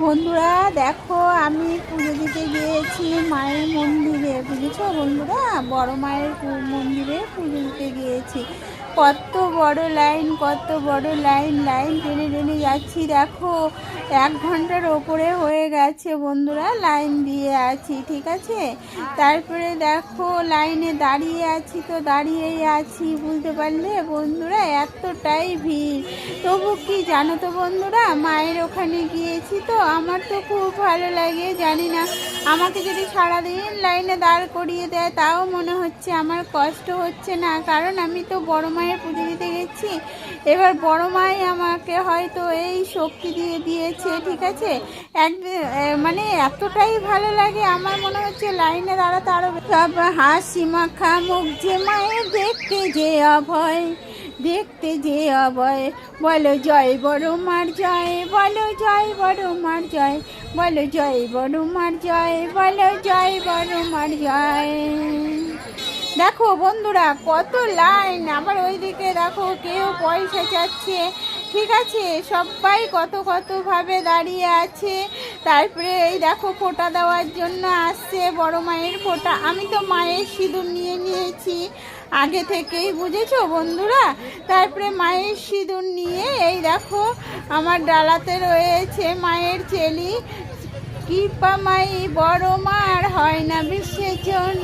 বন্ধুরা দেখো, আমি পুজো দিতে গিয়েছি মায়ের মন্দিরে, বুঝেছো বন্ধুরা? বড় মায়ের মন্দিরে পুজো দিতে গিয়েছি। কত বড় লাইন, কত বড় লাইন, লাইন টেনে টেনে যাচ্ছি। দেখো 1 ঘন্টার ওপরে হয়ে গেছে বন্ধুরা, লাইন দিয়ে আছি, ঠিক আছে। তারপরে দেখো লাইনে দাঁড়িয়ে আছি, তো দাঁড়িয়েই আছি, বুঝতে পারলে বন্ধুরা? এতটাই ভিড়। তবু কি জানো তো বন্ধুরা, মায়ের ওখানে গিয়েছি তো আমার তো খুব ভালো লাগে। জানি না, আমাকে যদি সারাদিন লাইনে দাঁড় করিয়ে দেয় তাও মনে হচ্ছে আমার কষ্ট হচ্ছে না, কারণ আমি তো বড় মায়ের পুজো দিতে গেছি। এবার বড় মাই আমাকে হয়তো এই শক্তি দিয়ে দিয়েছে, ঠিক আছে। মানে এতটাই ভালো লাগে, আমার মনে হচ্ছে লাইনে দাঁড়াতে আরো। সব হাসি মাখা মুখ যে মায়ের, দেখতে যে অভয়, দেখতে যে অভয়। বলো জয় বড় মার জয়, বলো জয় বড় মার জয়, বলো জয় বড় মার জয়, বলো জয় বড় মার জয়। দেখো বন্ধুরা কত লাইন, আবার ওইদিকে দেখো কেউ পয়সা চাচ্ছে, ঠিক আছে। সবাই কত কতভাবে দাঁড়িয়ে আছে। তারপরে এই দেখো ফোঁটা দেওয়ার জন্য আসছে, বড় মায়ের ফোঁটা। আমি তো মায়ের সিঁদুর নিয়ে নিয়েছি আগে থেকেই, বুঝেছো বন্ধুরা। তারপরে মায়ের সিঁদুর নিয়ে এই দেখো আমার ডালাতে রয়েছে মায়ের চেলি। কৃপাময়ী বড় মার হয় না বিসর্জন,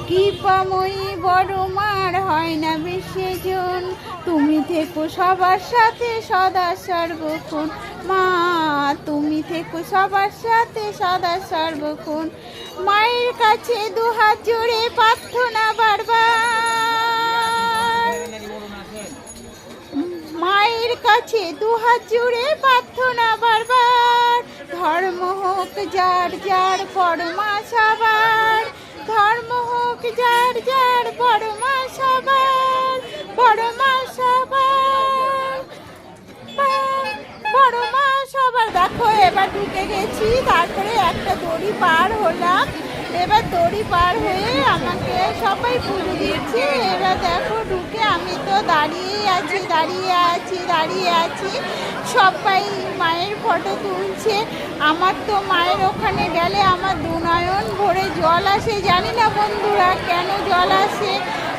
কৃপাময়ী বড় মার হয় না বিসর্জন। তুমি থেকো সবার সাথে সদা সর্বক্ষণ, মা তুমি থেকো সবার সাথে সদা সর্বক্ষণ। মায়ের কাছে দুহাত জোড়ে প্রার্থনা বারবার, মায়ের কাছে দুহাত জুড়ে প্রার্থনা বারবার। ধর্ম হোক যার যার, পরমা সবার, ধর্ম হোক যার যার, পরমা সবার, পরমা সবার, পরমা সবার। দেখো এবার ঢুকে গেছি, তারপরে একটা দড়ি পার হলাম। এবার দড়ি পার হয়ে আমাকে সবাই পুজো দিচ্ছে। এবার দেখো ঢুকে আমি তো দাঁড়িয়ে আছি, দাঁড়িয়ে আছি, দাঁড়িয়ে আছি। সবাই মায়ের ফটো তুলছে। আমার তো মায়ের ওখানে গেলে আমার দুনয়ন ভরে জল আসে। জানি না বন্ধুরা কেন জল আসে,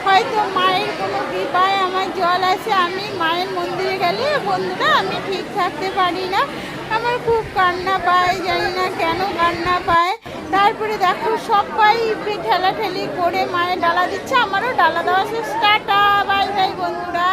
হয়তো মায়ের কোনো কৃপায় আমার জল আসে। আমি মায়ের মন্দিরে গেলে বন্ধুরা আমি ঠিক থাকতে পারি না, আমার খুব কান্না পায়, জানি না কেন কান্না পায়। তারপরে দেখো সবাই ঠেলাঠেলি করে মায়ের ডালা দিচ্ছে, আমারও ডালা দেওয়া শেষ। টাটা, বাই বাই বন্ধুরা।